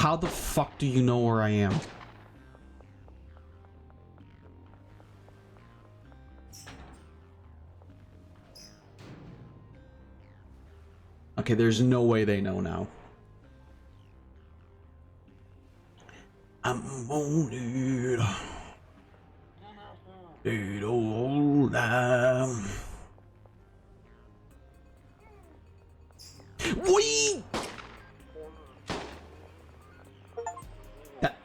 How the fuck do you know where I am? Okay, there's no way they know now. I'm wanted. Dead old time. Wee! That.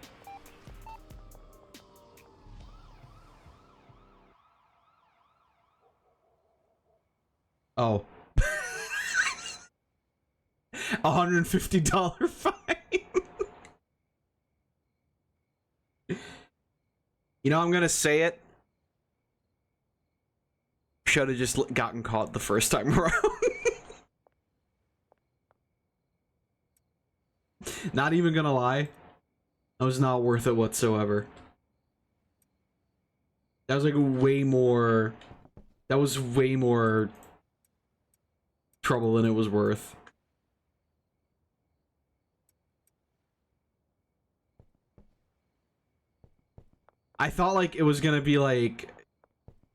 Oh. $150 fine. You know, I'm gonna say it. Should have just gotten caught the first time around. Not even gonna lie. That was not worth it whatsoever. That was like way more... That was way more trouble than it was worth. I thought like it was gonna be like...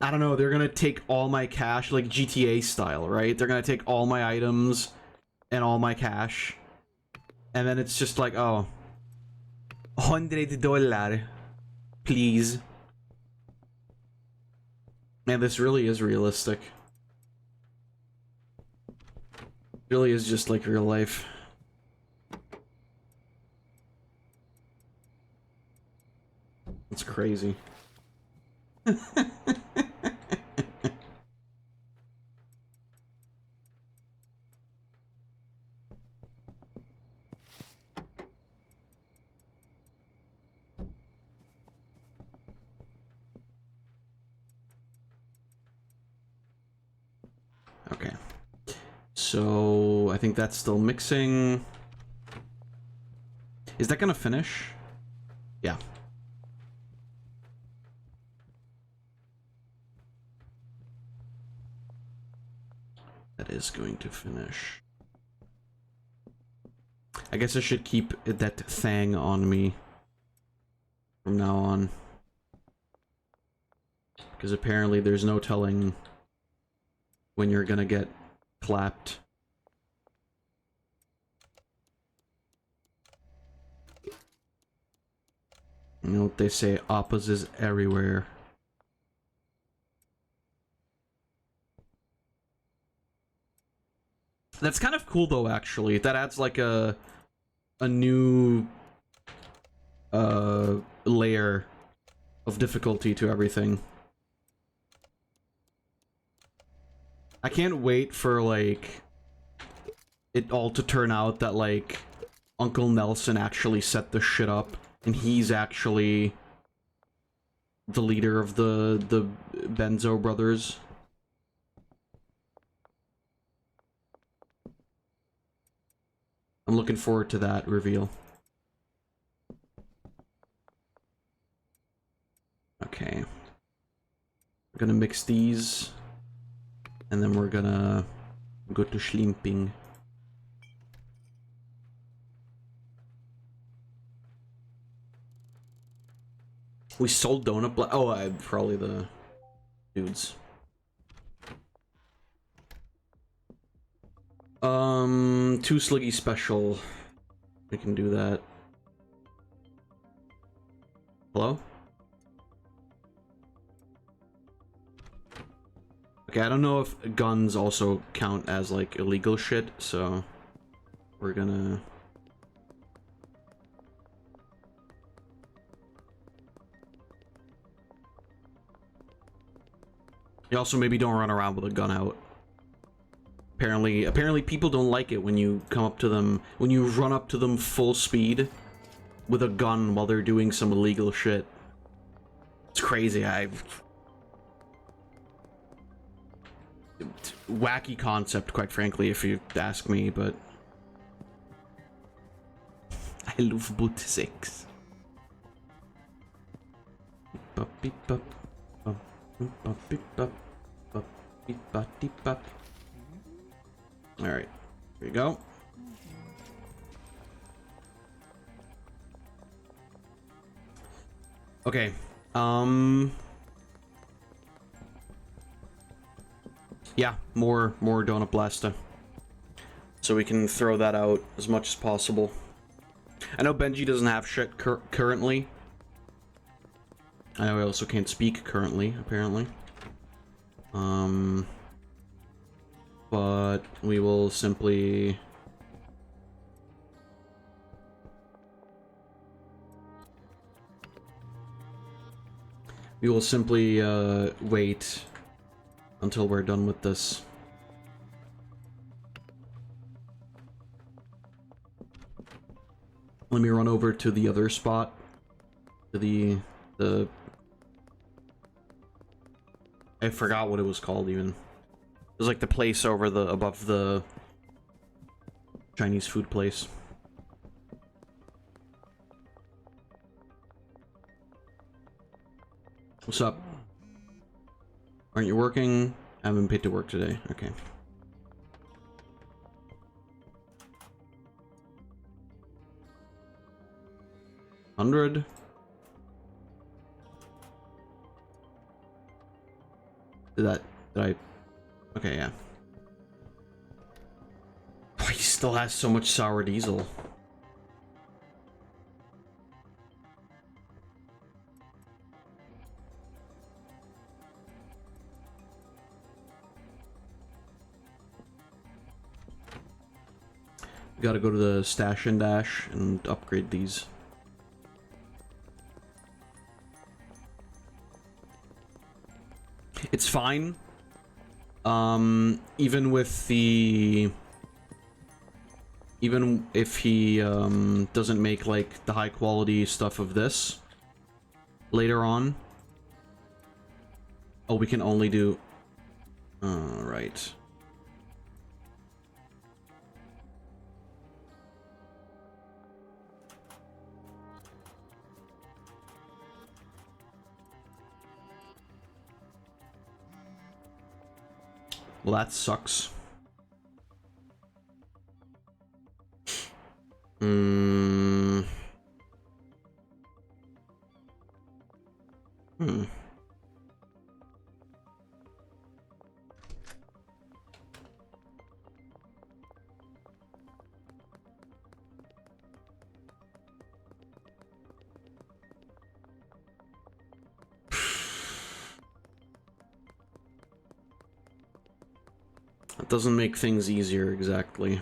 I don't know, they're gonna take all my cash, like GTA style, right? They're gonna take all my items and all my cash. And then it's just like, oh, $100, please. Man, this really is realistic. Really is just like real life. It's crazy. Okay. So, I think that's still mixing. Is that gonna finish? Yeah. That is going to finish. I guess I should keep that thing on me from now on. Because apparently there's no telling when you're gonna get clapped. You know what they say, opposites everywhere. That's kind of cool though, actually. That adds like a new layer of difficulty to everything. I can't wait for like it all to turn out that like Uncle Nelson actually set this shit up and he's actually the leader of the Benzo brothers. I'm looking forward to that reveal. Okay. We're gonna mix these. And then we're gonna go to sleeping. We sold donut block. Oh, probably the dudes. 2 Sliggy special. We can do that. Hello? Okay, I don't know if guns also count as like illegal shit, so we're gonna... You also maybe don't run around with a gun out. Apparently people don't like it when you come up to them, when you run up to them full speed with a gun while they're doing some illegal shit. It's crazy. Wacky concept, quite frankly, if you ask me, but I love boot 6. Alright, here we go. Okay. Yeah, more donut blasta. So we can throw that out as much as possible. I know Benji doesn't have shit currently. I know I also can't speak currently, apparently. But we will simply... wait until we're done with this. Let me run over to the other spot. To the... I forgot what it was called, even. It was like the place over the... above the... Chinese food place. What's up? Aren't you working? I haven't been paid to work today. Okay. $100. Did I... Okay, yeah. Oh, he still has so much sour diesel. We gotta go to the stash and dash and upgrade these. It's fine. Even with the... Even if he, doesn't make, like, the high quality stuff of this later on. Oh, we can only do... right. Well, that sucks. That doesn't make things easier, exactly.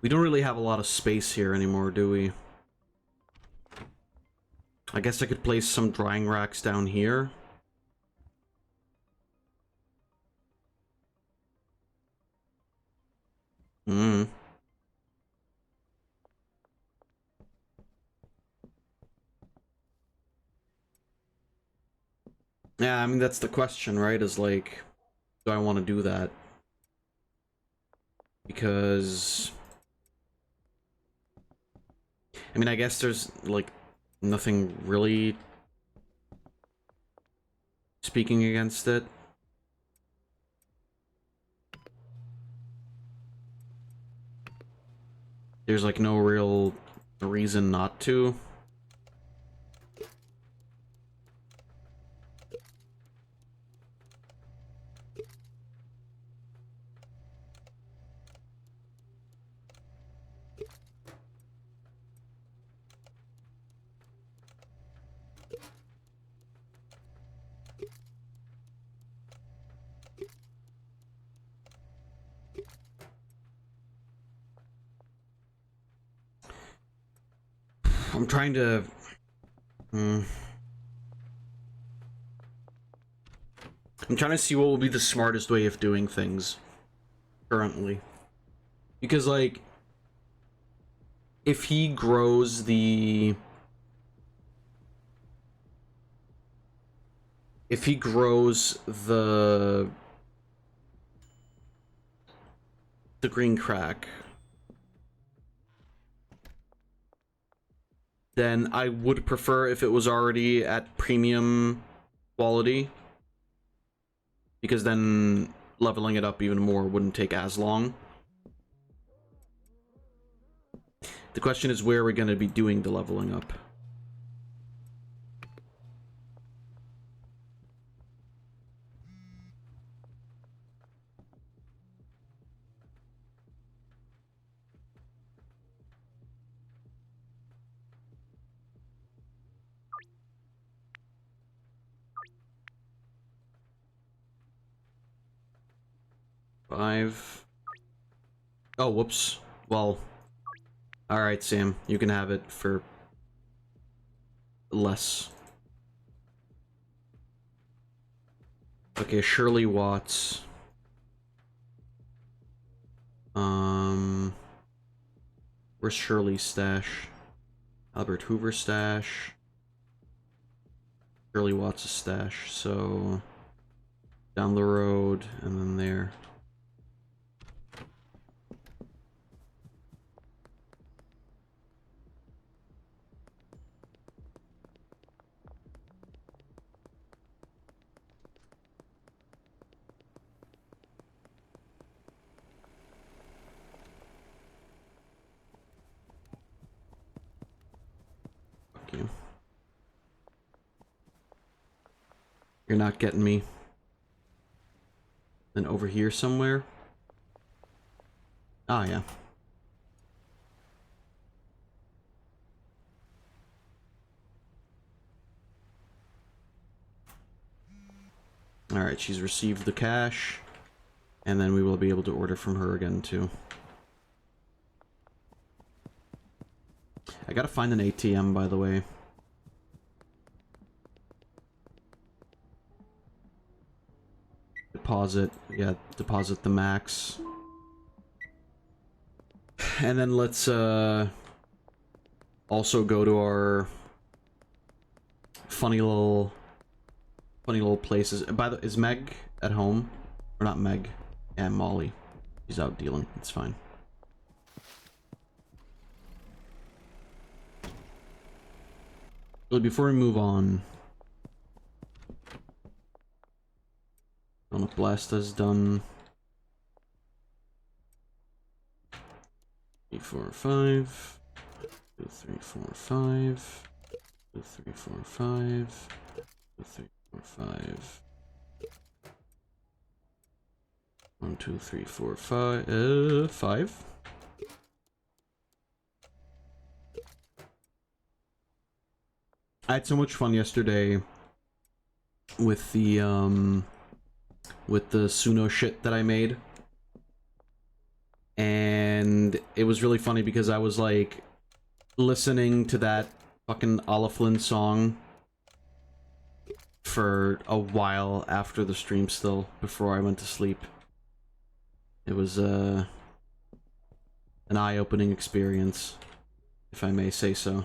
We don't really have a lot of space here anymore, do we? I guess I could place some drying racks down here. Yeah, I mean, that's the question, right? Is like, do I want to do that? Because... I mean, I guess there's, like, nothing really speaking against it. There's, like, no real reason not to. I'm trying to... I'm trying to see what will be the smartest way of doing things currently. Because, like, if he grows the... If he grows the green crack... then I would prefer if it was already at premium quality, because then leveling it up even more wouldn't take as long. The question is, where are we going to be doing the leveling up? Five. Oh, whoops. Well, alright, Sam. You can have it for less. Okay, Shirley Watts. Where's Shirley's stash? Albert Hoover's stash. Shirley Watts' stash. So down the road and then there. You. You're not getting me. Then over here somewhere. Ah, yeah. Alright, she's received the cash. And then we will be able to order from her again, too. I gotta find an ATM, by the way. Deposit. Yeah, deposit the max. And then let's, also go to our funny little places. By the way, is Meg at home? Or not Meg. Yeah, Molly. She's out dealing. It's fine. Before we move on, Blasta's done. 3, 4, 5. 2, 3, 4, 5. 2, 3, 4, 5. 2, 3, 4, 5. 1, 2, 3, 4, 5. 5. I had so much fun yesterday with the Suno shit that I made. And it was really funny because I was like listening to that fucking Olaflin song for a while after the stream still, before I went to sleep. It was an eye-opening experience, if I may say so.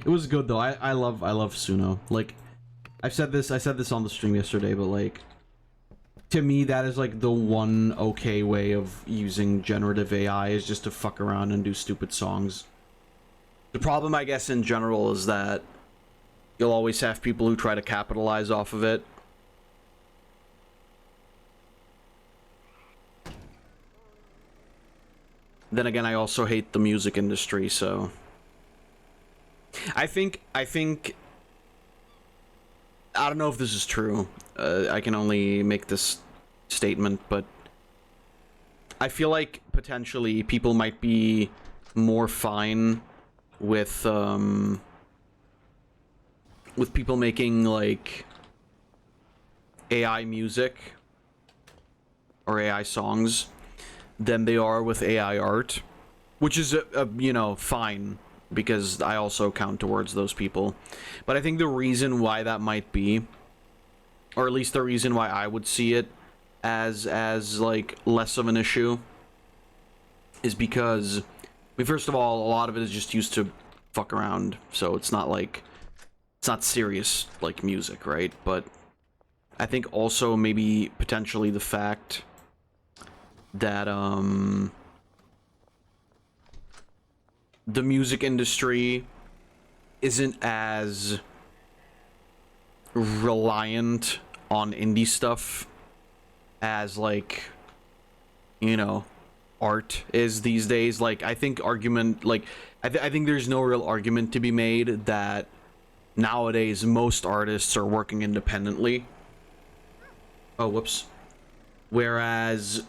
It was good though. I love Suno. Like, I said this on the stream yesterday, but like, to me that is like the one okay way of using generative AI, is just to fuck around and do stupid songs. The problem, I guess, in general is that you'll always have people who try to capitalize off of it. Then again, I also hate the music industry, so I think I don't know if this is true. I can only make this statement, but I feel like potentially people might be more fine with people making like AI music or AI songs than they are with AI art, which is you know, fine, because I also count towards those people. But I think the reason why that might be, or at least the reason why I would see it as like less of an issue, is because, I mean, first of all, a lot of it is just used to fuck around, so it's not like, it's not serious like music, right? But I think also maybe potentially the fact that the music industry isn't as reliant on indie stuff as, like, you know, art is these days. Like, I think I think there's no real argument to be made that nowadays most artists are working independently. Oh, whoops. Whereas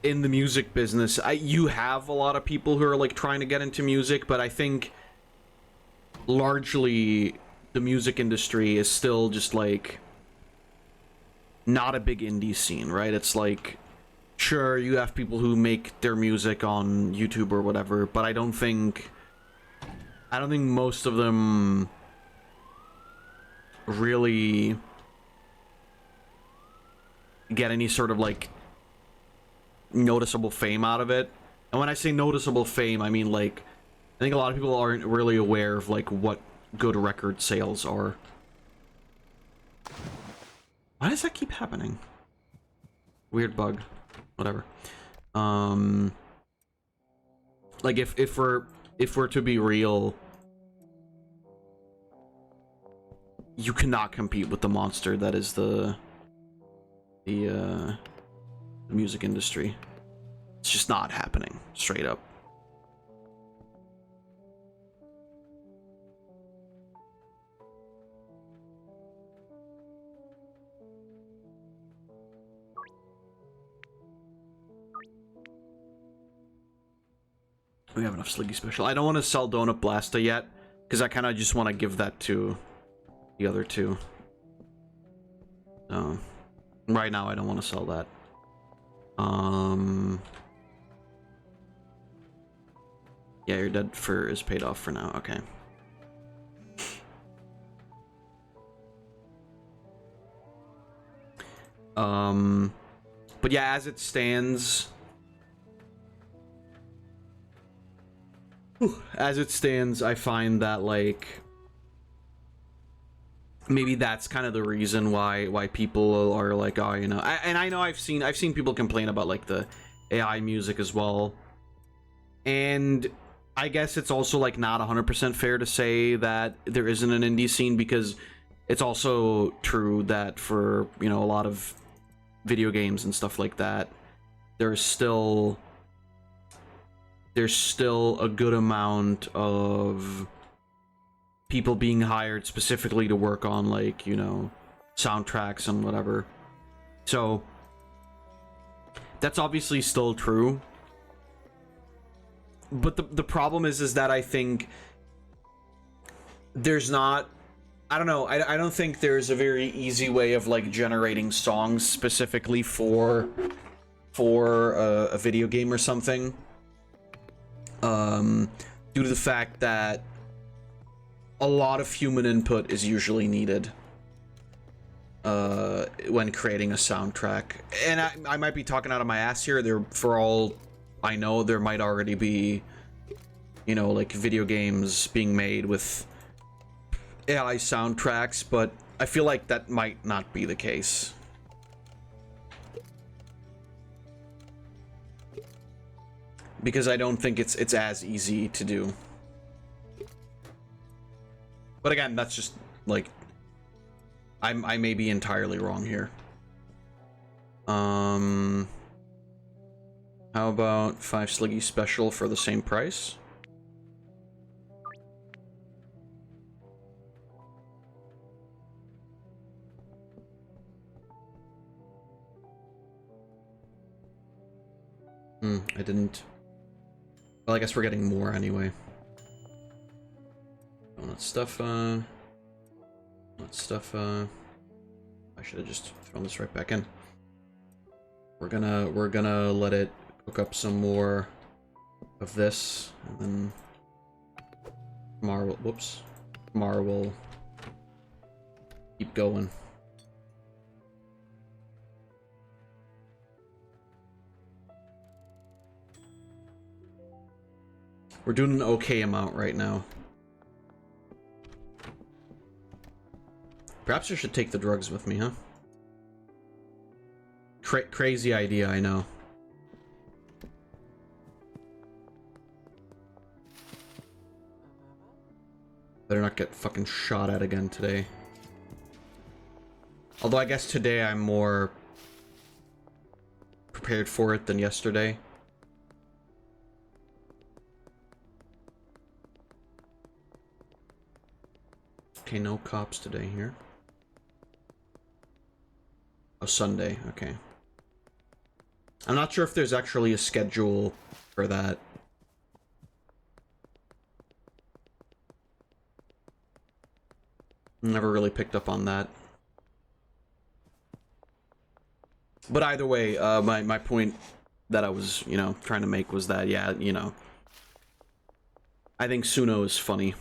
in the music business, you have a lot of people who are, like, trying to get into music, but I think largely the music industry is still just, like, not a big indie scene, right? It's like, sure, you have people who make their music on YouTube or whatever, but I don't think most of them really get any sort of, like, noticeable fame out of it. And when I say noticeable fame, I mean, like, I think a lot of people aren't really aware of, like, what good record sales are. Why does that keep happening? Weird bug. Whatever. Like, if we're to be real, you cannot compete with the monster that is the music industry. It's just not happening, straight up. We have enough Sliggy Special. I don't want to sell Donut Blasta yet, because I kind of just want to give that to the other two. So, right now I don't want to sell that. Yeah, your dead fur is paid off for now. Okay. But yeah, as it stands, I find that, like, maybe that's kind of the reason why people are like, oh, you know, I know I've seen people complain about, like, the AI music as well, and I guess it's also, like, not 100% fair to say that there isn't an indie scene, because it's also true that for, you know, a lot of video games and stuff like that, there's still a good amount of people being hired specifically to work on, like, you know, soundtracks and whatever. So that's obviously still true. But the problem is that I think there's not, I don't know, I don't think there's a very easy way of, like, generating songs specifically for a video game or something. Due to the fact that a lot of human input is usually needed when creating a soundtrack. And I might be talking out of my ass here. There, for all I know, there might already be, you know, like, video games being made with AI soundtracks, but I feel like that might not be the case. Because I don't think it's as easy to do. But again, that's just, like, I may be entirely wrong here. How about 5 Sliggy Special for the same price? I didn't. Well, I guess we're getting more anyway. That stuff, I should have just thrown this right back in. We're gonna let it cook up some more of this, and then tomorrow we'll keep going. We're doing an okay amount right now. Perhaps I should take the drugs with me, huh? Crazy idea, I know. Better not get fucking shot at again today. Although I guess today I'm more prepared for it than yesterday. Okay, no cops today here. Oh, Sunday, okay. I'm not sure if there's actually a schedule for that. Never really picked up on that. But either way, my point that I was, you know, trying to make was that, yeah, you know, I think Suno is funny.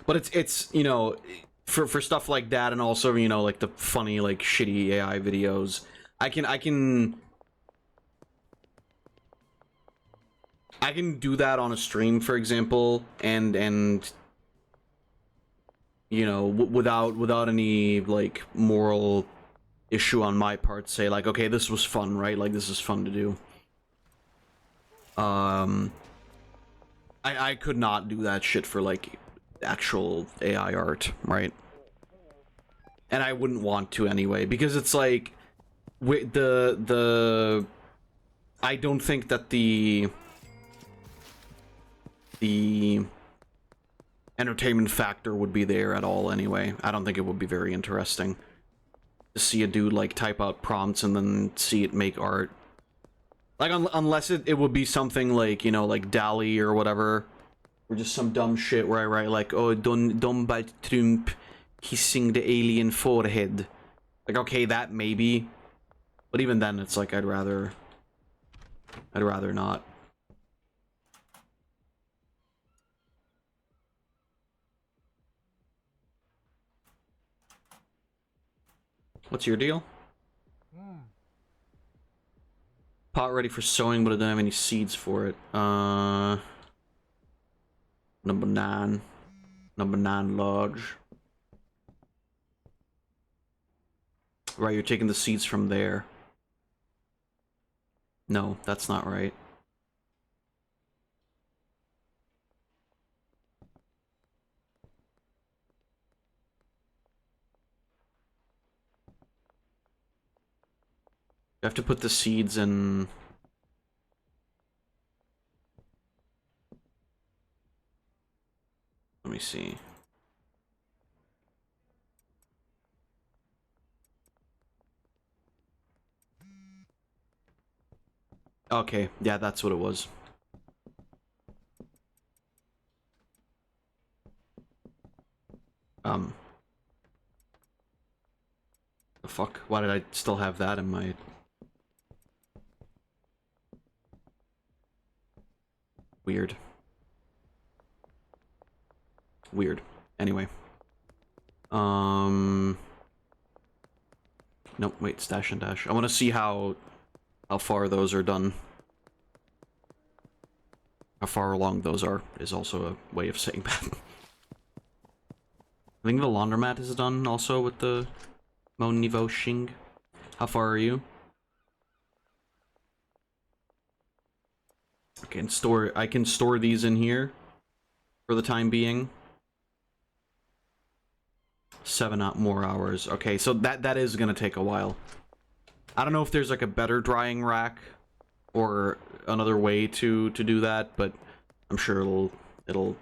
But it's you know, for stuff like that, and also, you know, like the funny, like, shitty AI videos, I can do that on a stream, for example, and you know, without any, like, moral issue on my part, say, like, okay, this was fun, right? Like, this is fun to do. I could not do that shit for, like, actual AI art, right? And I wouldn't want to anyway, because it's like, I don't think that the entertainment factor would be there at all anyway. I don't think it would be very interesting to see a dude, like, type out prompts and then see it make art. Like, unless it would be something like, you know, like DALL-E or whatever, or just some dumb shit where I write, like, oh, don't bite Trump kissing the alien forehead. Like, okay, that maybe. But even then, it's like, I'd rather not. What's your deal? Pot ready for sowing, but I don't have any seeds for it. Number 9. Number 9 lodge. Right, you're taking the seeds from there. No, that's not right. You have to put the seeds in... Let me see. Okay, yeah, that's what it was. The fuck? Why did I still have that in my... Weird. Weird. Anyway. Nope, wait, stash and dash. I want to see how far those are done. How far along those are is also a way of saying that. I think the laundromat is done also with the Mon Niveau Xing. How far are you? I can store these in here for the time being. 7 more hours. Okay, so that is gonna take a while. I don't know if there's like a better drying rack or another way to do that, but I'm sure it'll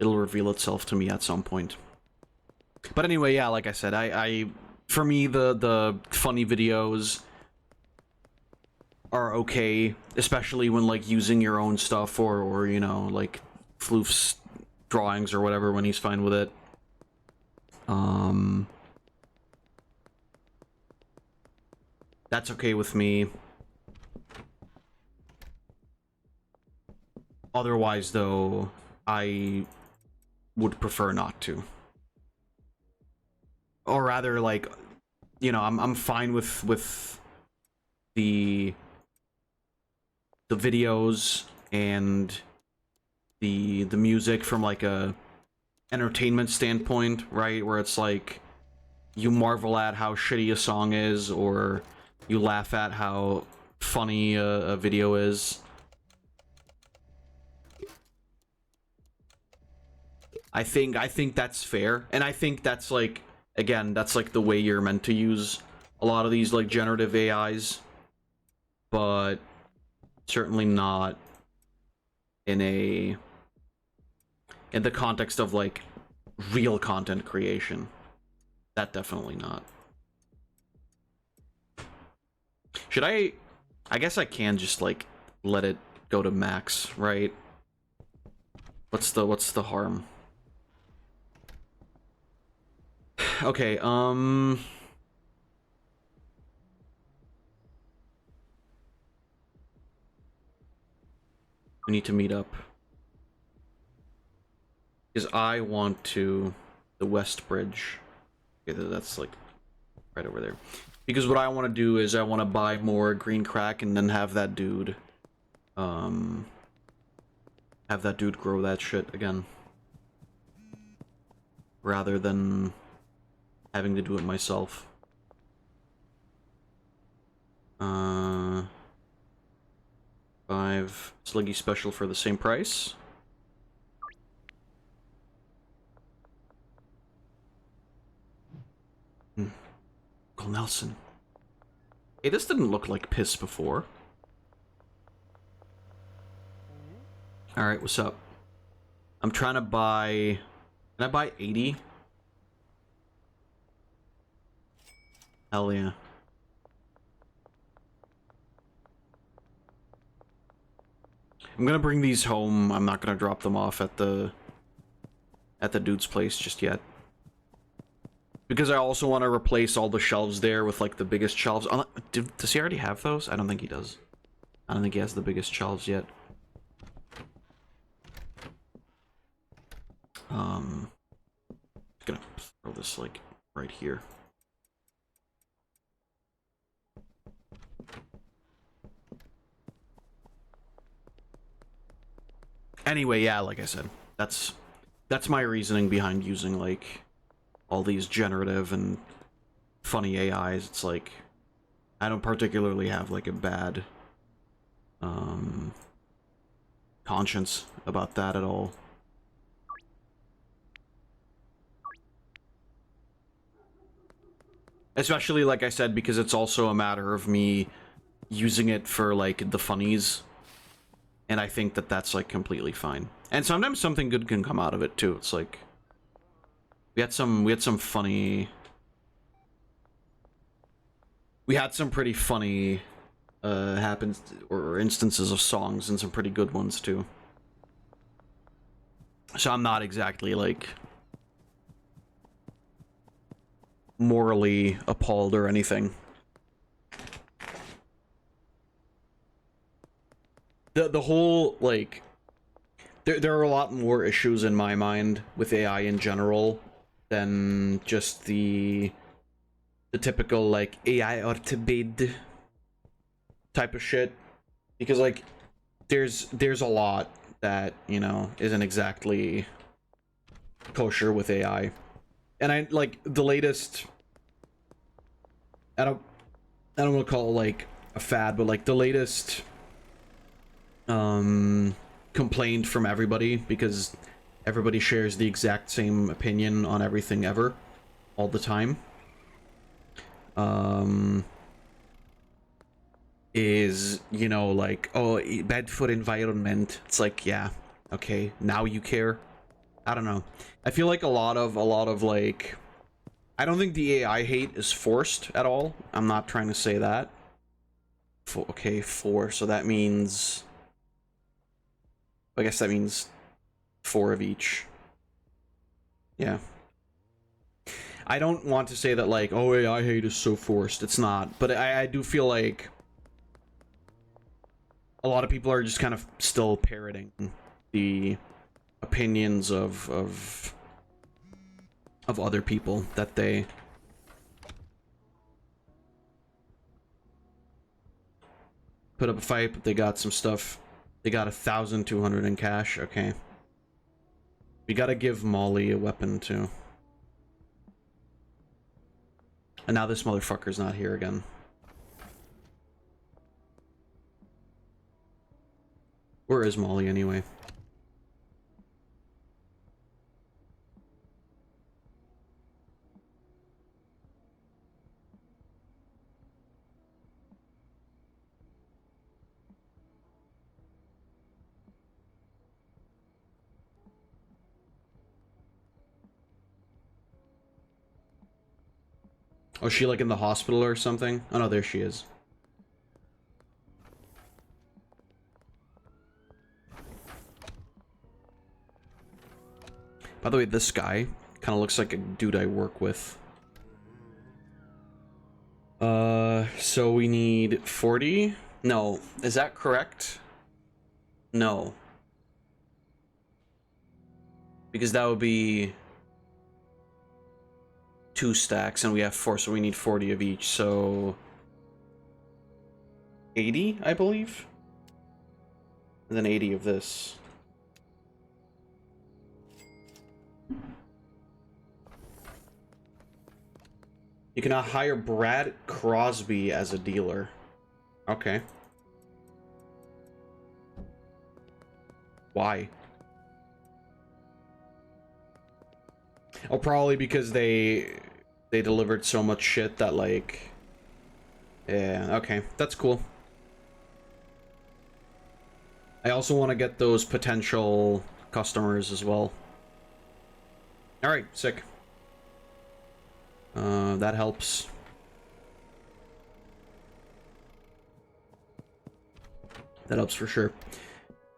reveal itself to me at some point. But anyway, yeah, like I said, I for me the funny videos are okay, especially when, like, using your own stuff or you know, like Floof's drawings or whatever, when he's fine with it. That's okay with me. Otherwise, though, I would prefer not to. Or rather, like, you know, I'm fine with the the videos and the music from like a entertainment standpoint, right? Where it's like you marvel at how shitty a song is, or you laugh at how funny a video is. I think that's fair, and I think that's like, again, that's like the way you're meant to use a lot of these like generative AIs, but certainly not in the context of like real content creation. That definitely not. Should I guess I can just like let it go to max, right? What's the harm? Okay, we need to meet up. Because I want to the West Bridge. Okay, that's like right over there. Because what I want to do is I want to buy more green crack and then have that dude grow that shit again. Rather than having to do it myself. 5 Sliggy special for the same price. Uncle Nelson. Hey, this didn't look like piss before. Alright, what's up? I'm trying to buy... Can I buy 80? Hell yeah. I'm gonna bring these home. I'm not gonna drop them off at the dude's place just yet. Because I also want to replace all the shelves there with like the biggest shelves. Does he already have those? I don't think he does. I don't think he has the biggest shelves yet. Gonna throw this like right here. Anyway, yeah, like I said, that's my reasoning behind using like all these generative and funny AIs. It's like I don't particularly have like a bad conscience about that at all. Especially, like I said, because it's also a matter of me using it for like the funnies. And I think that that's like completely fine. And sometimes something good can come out of it too. It's like we had some funny, we had some pretty funny happens or instances of songs, and some pretty good ones too. So I'm not exactly like morally appalled or anything. The whole like there are a lot more issues in my mind with AI in general than just the typical like AI or to bid type of shit, because like there's a lot that, you know, isn't exactly kosher with AI. And I like the latest, I don't want to call it like a fad, but like the latest complaint from everybody, because everybody shares the exact same opinion on everything ever all the time, is, you know, like, oh, bad for environment. It's like, yeah, okay, now you care. I don't know. I feel like a lot of like, I don't think the AI hate is forced at all. I'm not trying to say that. Okay, 4, so that means, I guess that means 4 of each. Yeah. I don't want to say that like, oh, AI hate is so forced. It's not. But I do feel like a lot of people are just kind of still parroting the opinions of other people that they... put up a fight, but they got some stuff. They got 1,200 in cash. Okay. We gotta give Molly a weapon too. And now this motherfucker's not here again. Where is Molly anyway? Oh, is she like in the hospital or something? Oh no, there she is. By the way, this guy kind of looks like a dude I work with. So we need 40? No, is that correct? No. Because that would be 2 stacks and we have 4, so we need 40 of each, so 80, I believe? And then 80 of this. You can now hire Brad Crosby as a dealer. Okay. Why? Oh, probably because they delivered so much shit that, like... Yeah, okay. That's cool. I also want to get those potential customers as well. Alright, sick. That helps. That helps for sure.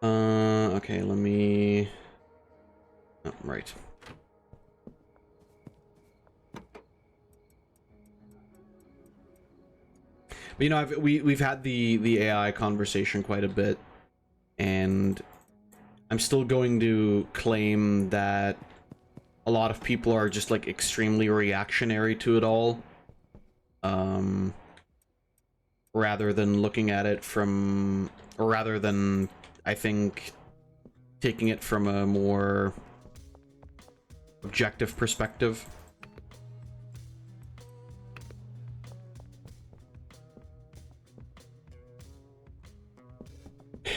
Okay, let me... Oh, right. But, you know, we've had the AI conversation quite a bit, and I'm still going to claim that a lot of people are just like extremely reactionary to it all, rather than looking at it from, or rather than, I think, taking it from a more objective perspective.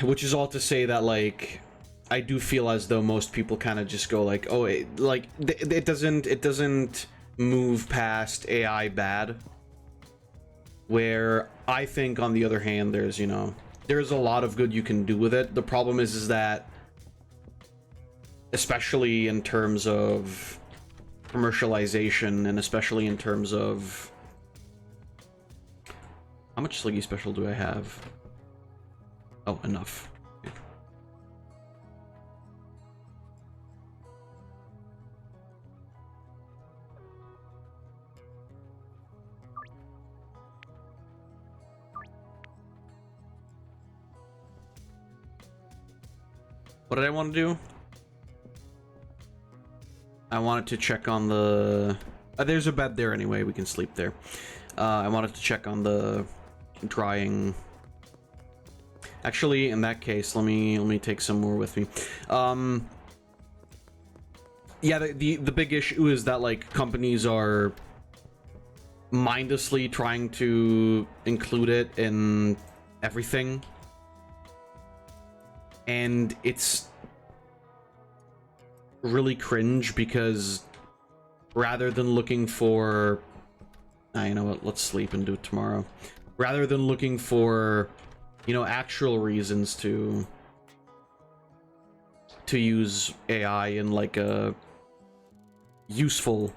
Which is all to say that, like, I do feel as though most people kind of just go like, oh, it doesn't move past AI bad. Where I think, on the other hand, there's, you know, there's a lot of good you can do with it. The problem is that, especially in terms of commercialization, and especially in terms of... How much Sliggy Special do I have? Oh, enough. Okay. What did I want to do? I wanted to check on the... there's a bed there anyway, we can sleep there. I wanted to check on the drying... Actually, in that case, let me take some more with me. Yeah, the big issue is that, like, companies are mindlessly trying to include it in everything. And it's really cringe because rather than looking for... you know what, let's sleep and do it tomorrow. Rather than looking for, you know, actual reasons to use AI in like a useful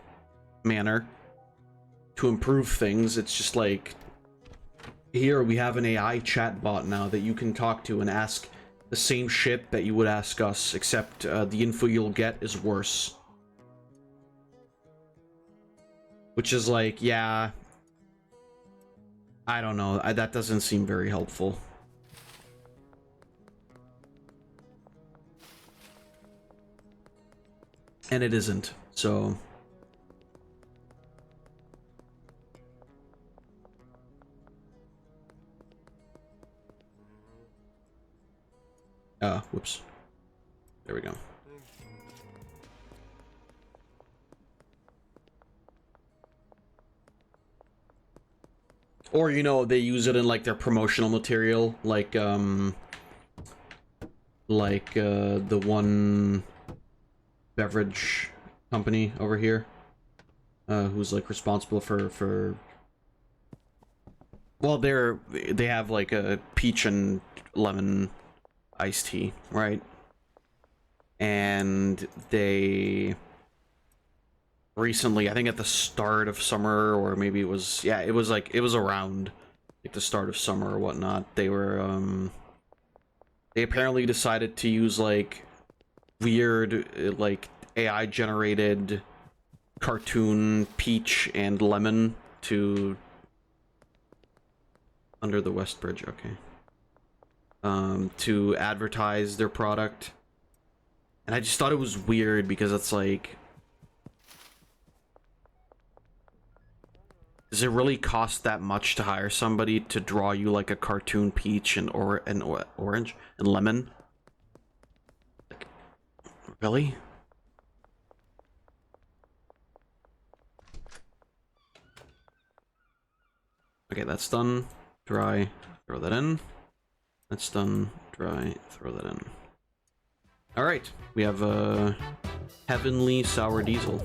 manner to improve things, it's just like, here we have an AI chatbot now that you can talk to and ask the same shit that you would ask us, except the info you'll get is worse. Which is like, yeah, I don't know, that doesn't seem very helpful. And it isn't, so... Whoops. There we go. Or, you know, they use it in, like, their promotional material, like, the one beverage company over here, who's, like, responsible for... Well, they have, like, a peach and lemon iced tea, right? And they... recently, I think at the start of summer, or maybe it was, yeah, it was around like the start of summer or whatnot, they were they apparently decided to use like weird like AI generated cartoon peach and lemon to under the West Bridge, okay, to advertise their product. And I just thought it was weird because it's like, does it really cost that much to hire somebody to draw you like a cartoon peach and orange and lemon? Like, really? Okay, that's done. Dry, throw that in. That's done. Dry, throw that in. All right, we have a heavenly sour diesel.